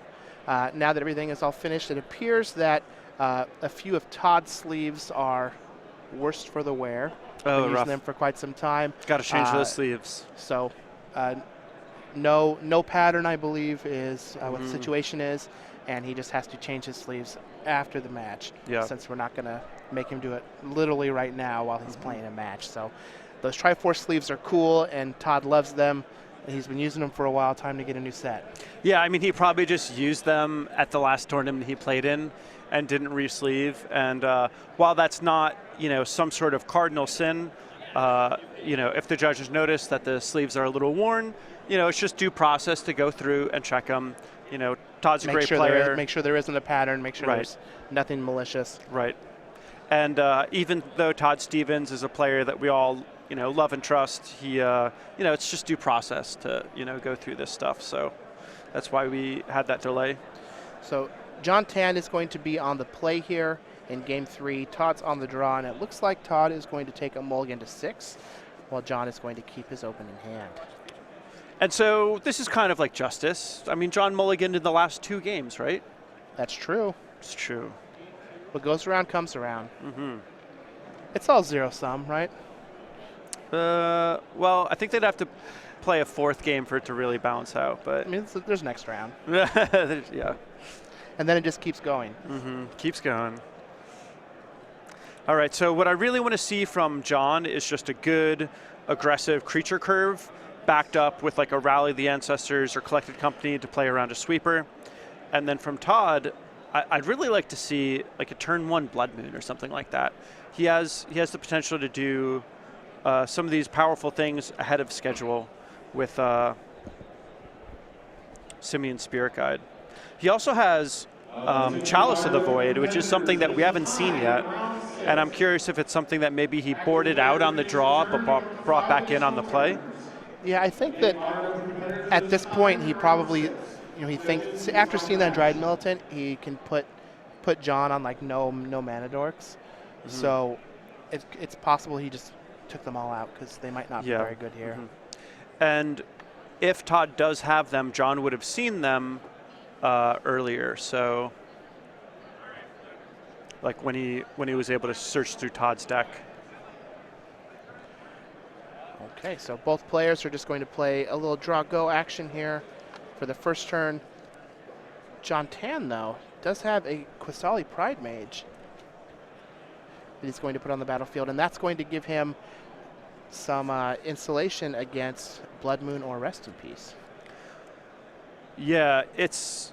Now that everything is all finished, it appears that a few of Todd's sleeves are worst for the wear. Oh, Been rough. using them for quite some time. Got to change those sleeves. So no pattern, I believe, is what the situation is, and he just has to change his sleeves after the match, since we're not going to make him do it literally right now while he's playing a match. So those Triforce sleeves are cool, and Todd loves them. He's been using them for a while. Time to get a new set. Yeah, I mean, he probably just used them at the last tournament he played in and didn't re-sleeve. And while that's not, some sort of cardinal sin, if the judges notice that the sleeves are a little worn, it's just due process to go through and check them. Todd's a great player. Make sure there isn't a pattern. Make sure there's nothing malicious. Right. And even though Todd Stevens is a player that we all love and trust, he, it's just due process to, go through this stuff. So that's why we had that delay. So John Tien is going to be on the play here in Game 3. Todd's on the draw, and it looks like Todd is going to take a mulligan to 6, while John is going to keep his opening hand. And so this is kind of like justice. I mean, John mulliganed in the last 2 games, right? That's true. It's true. What goes around comes around. It's all zero-sum, right? Well, I think they'd have to play a 4th game for it to really balance out. But I mean, there's next round. Yeah. And then it just keeps going. Keeps going. All right, so what I really want to see from John is just a good, aggressive creature curve backed up with like a Rally the Ancestors or Collected Company to play around a sweeper. And then from Todd, I'd really like to see like a turn 1 Blood Moon or something like that. He has the potential to do some of these powerful things ahead of schedule with Simeon Spirit Guide. He also has Chalice of the Void, which is something that we haven't seen yet. And I'm curious if it's something that maybe he boarded out on the draw but brought back in on the play. Yeah, I think that at this point he probably, he thinks after seeing that Dryad Militant, he can put John on like no mana dorks. So it's possible he just took them all out because they might not be very good here. And if Todd does have them, John would have seen them earlier. So like when he was able to search through Todd's deck. Okay, so both players are just going to play a little draw go action here for the first turn. John Tien, though, does have a Quistali Pride Mage that he's going to put on the battlefield, and that's going to give him some insulation against Blood Moon or Rest in Peace. Yeah, it's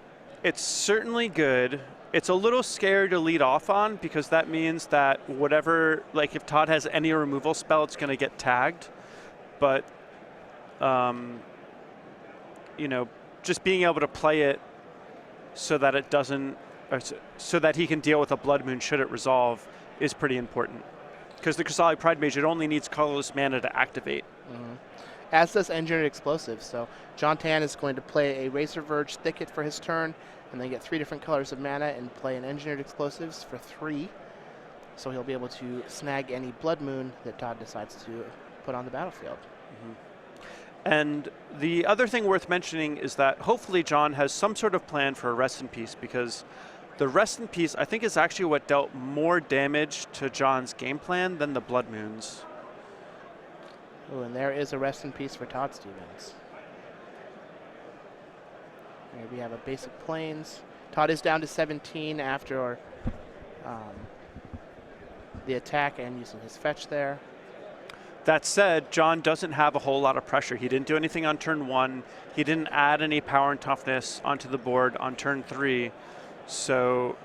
certainly good. It's a little scary to lead off on because that means that whatever, like if Todd has any removal spell, it's going to get tagged. But, just being able to play it so that it doesn't, so that he can deal with a Blood Moon should it resolve is pretty important. Because the Chrysali Pride Mage, it only needs colorless mana to activate. Mm-hmm. As does Engineered Explosives. So John Tien is going to play a Razor Verge Thicket for his turn, and then get 3 different colors of mana and play an Engineered Explosives for 3. So he'll be able to snag any Blood Moon that Todd decides to put on the battlefield. Mm-hmm. And the other thing worth mentioning is that hopefully John has some sort of plan for a Rest in Peace, because the Rest in Peace, I think, is actually what dealt more damage to John's game plan than the Blood Moons. Oh, and there is a Rest in Peace for Todd Stevens. Here we have a basic Plains. Todd is down to 17 after the attack and using his fetch there. That said, John doesn't have a whole lot of pressure. He didn't do anything on turn 1. He didn't add any power and toughness onto the board on turn 3. So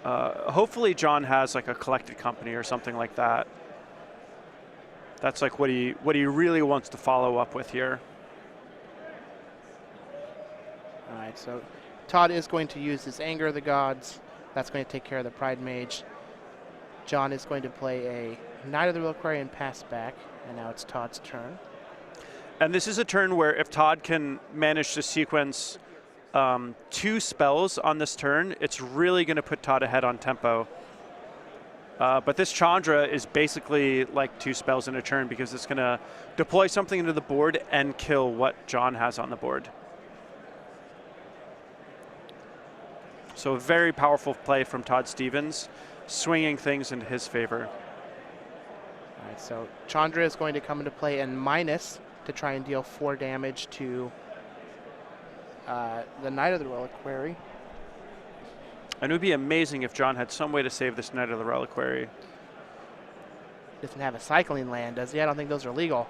hopefully John has like a Collected Company or something like that. That's like what he really wants to follow up with here. All right, so Todd is going to use his Anger of the Gods. That's going to take care of the Pride Mage. John is going to play a Knight of the Reliquary and pass back, and now it's Todd's turn. And this is a turn where if Todd can manage to sequence 2 spells on this turn, it's really going to put Todd ahead on tempo. But this Chandra is basically like 2 spells in a turn because it's going to deploy something into the board and kill what John has on the board. So a very powerful play from Todd Stevens, swinging things in his favor. All right, so Chandra is going to come into play and minus to try and deal 4 damage to the Knight of the Reliquary. And it would be amazing if John had some way to save this Knight of the Reliquary. Doesn't have a cycling land, does he? I don't think those are legal.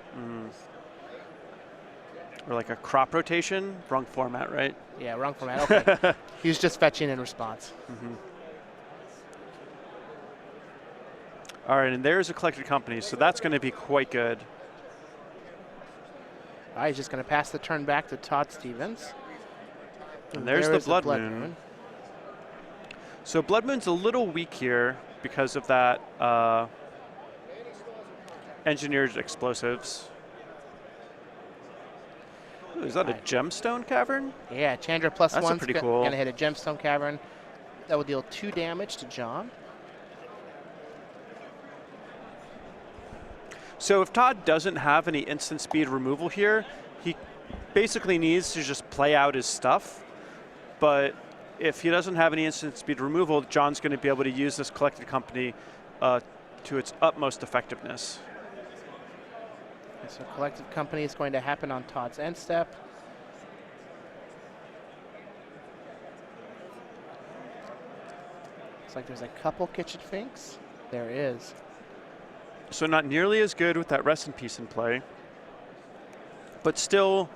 Or like a crop rotation. Wrong format, right? Yeah, wrong format. Okay. He's just fetching in response. Mm-hmm. All right, and there's a Collected Company, so that's going to be quite good. All right, he's just going to pass the turn back to Todd Stevens. And there's the Blood Moon. So Blood Moon's a little weak here because of that Engineered Explosives. Ooh, is that a Gemstone Cavern? Yeah, Chandra plus That's 1's pretty cool. going to hit a Gemstone Cavern. That will deal 2 damage to John. So if Todd doesn't have any instant speed removal here, he basically needs to just play out his stuff. But if he doesn't have any instant speed removal, John's going to be able to use this Collected Company to its utmost effectiveness. Okay, so Collective Company is going to happen on Todd's end step. Looks like there's a couple Kitchen Finks. There is. So not nearly as good with that Rest in Peace in play, but still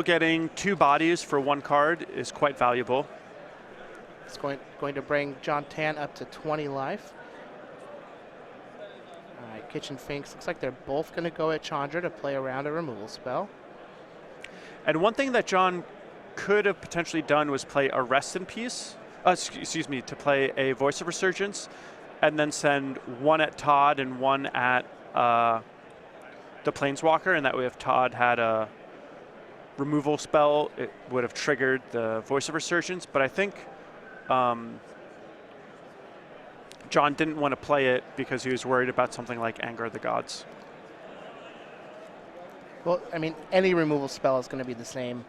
getting 2 bodies for 1 card is quite valuable. It's going to bring John Tien up to 20 life. All right, Kitchen Finks. Looks like they're both going to go at Chandra to play around a removal spell. And one thing that John could have potentially done was play a Rest in Peace, to play a Voice of Resurgence, and then send 1 at Todd and 1 at the Planeswalker, and that way if Todd had a removal spell, it would have triggered the Voice of Resurgence. But I think John didn't want to play it because he was worried about something like Anger of the Gods. Well, I mean, any removal spell is going to be the same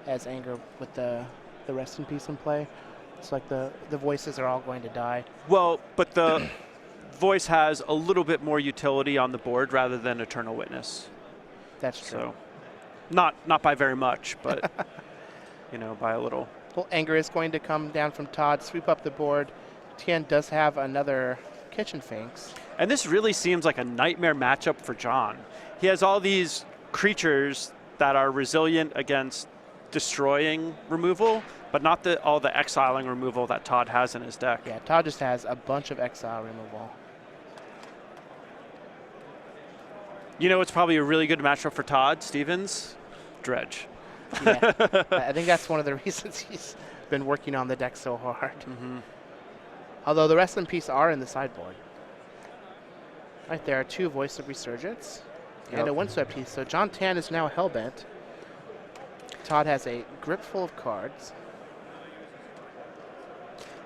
as Anger with the Rest in Peace in play. It's like the voices are all going to die. Well, but the voice has a little bit more utility on the board rather than Eternal Witness. That's true. So, not by very much, but by a little. Well, Anger is going to come down from Todd, sweep up the board. Tien does have another Kitchen Finks. And this really seems like a nightmare matchup for John. He has all these creatures that are resilient against destroying removal, but not all the exiling removal that Todd has in his deck. Yeah, Todd just has a bunch of exile removal. You know, it's probably a really good matchup for Todd Stevens, Dredge. Yeah, I think that's one of the reasons he's been working on the deck so hard. Although the rest of them pieces are in the sideboard. Right there are 2 Voice of Resurgence and a Windswept piece. So John Tien is now hellbent. Todd has a grip full of cards.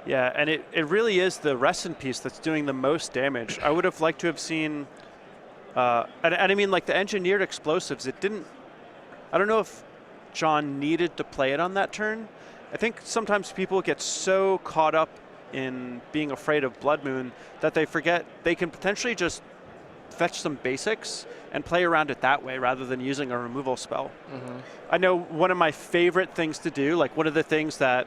Yeah, and it really is the Reston piece that's doing the most damage. I would have liked to have seen, and I mean, like the engineered explosives, it didn't, I don't know if John needed to play it on that turn. I think sometimes people get so caught up in being afraid of Blood Moon that they forget they can potentially just fetch some basics and play around it that way rather than using a removal spell. I know one of my favorite things to do, like one of the things that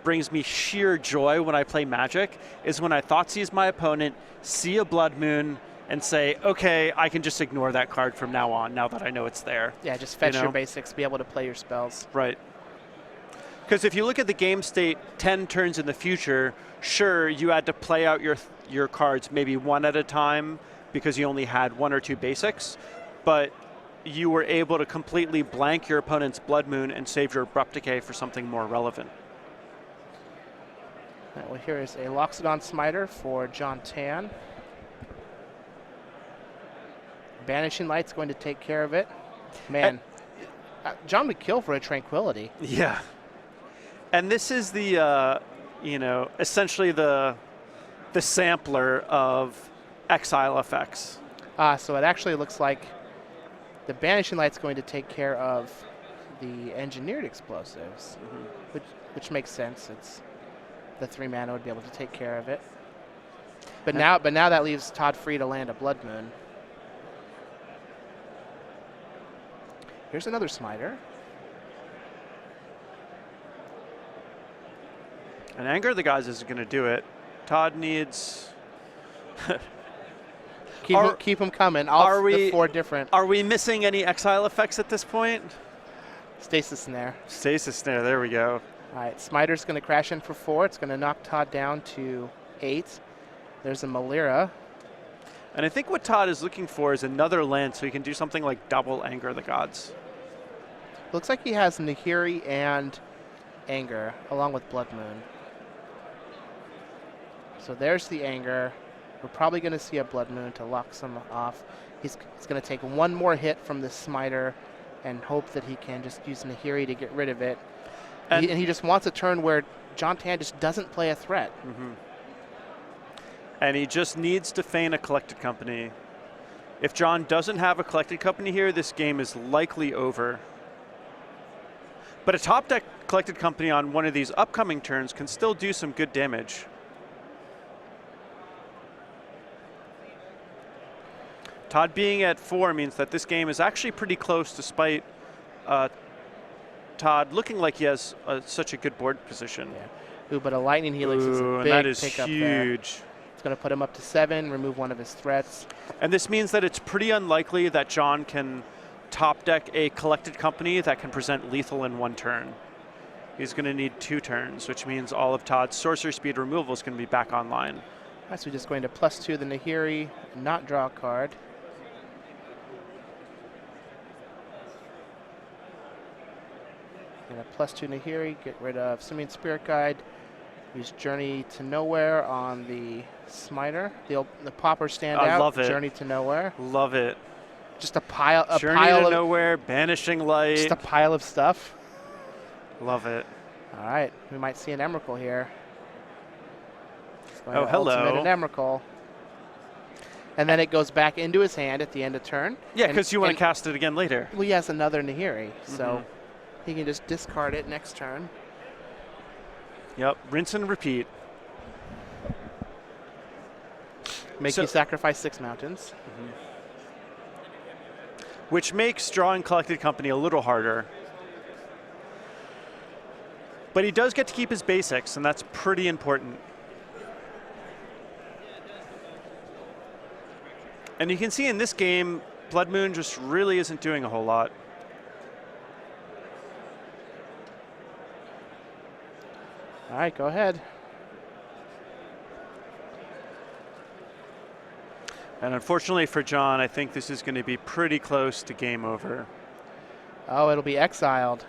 brings me sheer joy when I play Magic, is when I Thoughtseize my opponent, see a Blood Moon, and say, okay, I can just ignore that card from now on, now that I know it's there. Yeah, just fetch your basics, be able to play your spells. Right. Because if you look at the game state 10 turns in the future, sure, you had to play out your cards maybe one at a time because you only had 1 or 2 basics, but you were able to completely blank your opponent's Blood Moon and save your Abrupt Decay for something more relevant. All right, well, here is a Loxodon Smiter for John Tien. Banishing Light's going to take care of it. Man, John would kill for a Tranquility. Yeah. And this is the, essentially the sampler of exile effects. So it actually looks like the Banishing Light's going to take care of the Engineered Explosives, which makes sense. It's the 3 mana would be able to take care of it. But now that leaves Todd free to land a Blood Moon. Here's another Smiter. And Anger of the Gods isn't going to do it. Todd needs... keep them coming. All the 4 different... Are we missing any exile effects at this point? Stasis Snare. Stasis Snare, there we go. All right, Smiter's going to crash in for 4. It's going to knock Todd down to 8. There's a Malira. And I think what Todd is looking for is another land so he can do something like double Anger of the Gods. Looks like he has Nahiri and Anger, along with Blood Moon. So there's the Anger. We're probably going to see a Blood Moon to lock some off. He's going to take 1 more hit from the Smiter and hope that he can just use Nahiri to get rid of it. And he just wants a turn where John Tien just doesn't play a threat. And he just needs to feign a Collected Company. If John doesn't have a Collected Company here, this game is likely over. But a top deck Collected Company on one of these upcoming turns can still do some good damage. Todd being at 4 means that this game is actually pretty close, despite Todd looking like he has such a good board position. Yeah. Ooh, but a Lightning Helix is a big and that is pickup huge. There. It's going to put him up to 7, remove one of his threats. And this means that it's pretty unlikely that John can top deck a Collected Company that can present lethal in 1 turn. He's going to need 2 turns, which means all of Todd's Sorcery Speed removal is going to be back online. All right, so we're just going to +2 the Nahiri, not draw a card. Going to +2 Nahiri, get rid of Simian Spirit Guide. Use Journey to Nowhere on the Smiter. The Pauper standout. I love it. Journey to Nowhere. Love it. Just a pile Journey to Nowhere, Banishing Light. Just a pile of stuff. Love it. All right, we might see an Emrakul here. Oh, hello. Ultimate an Emrakul. And then it goes back into his hand at the end of turn. Yeah, because you want to cast it again later. Well, he has another Nahiri, so he can just discard it next turn. Yep, rinse and repeat. Make you sacrifice 6 mountains. Which makes drawing Collected Company a little harder. But he does get to keep his basics, and that's pretty important. And you can see in this game, Blood Moon just really isn't doing a whole lot. All right, go ahead. And unfortunately for John, I think this is going to be pretty close to game over. Oh, it'll be exiled.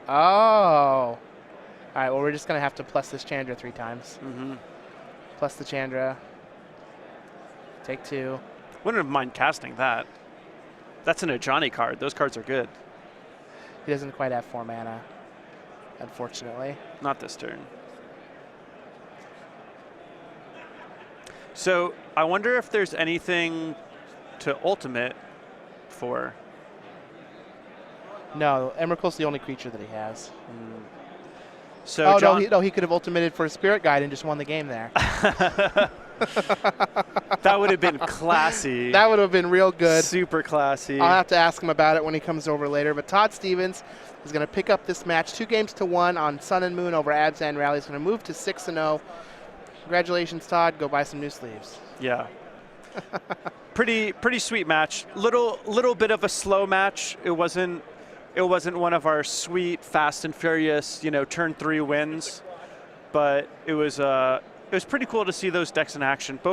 Oh. All right, well, we're just going to have to plus this Chandra 3 times. Plus the Chandra. Take 2. Wouldn't have mind casting that. That's an Ajani card. Those cards are good. He doesn't quite have 4 mana, unfortunately. Not this turn. So I wonder if there's anything to ultimate for. No, Emrakul's the only creature that he has. So oh, John, no, he could have ultimated for a Spirit Guide and just won the game there. that would have been classy. That would have been real good. Super classy. I'll have to ask him about it when he comes over later. But Todd Stevens is going to pick up this match 2-1 on Sun and Moon over Abzan Rally. He's going to move to 6-0. Congratulations, Todd. Go buy some new sleeves. Yeah. pretty sweet match. Little bit of a slow match. It wasn't one of our sweet, fast and furious, turn 3 wins, but it was pretty cool to see those decks in action. Both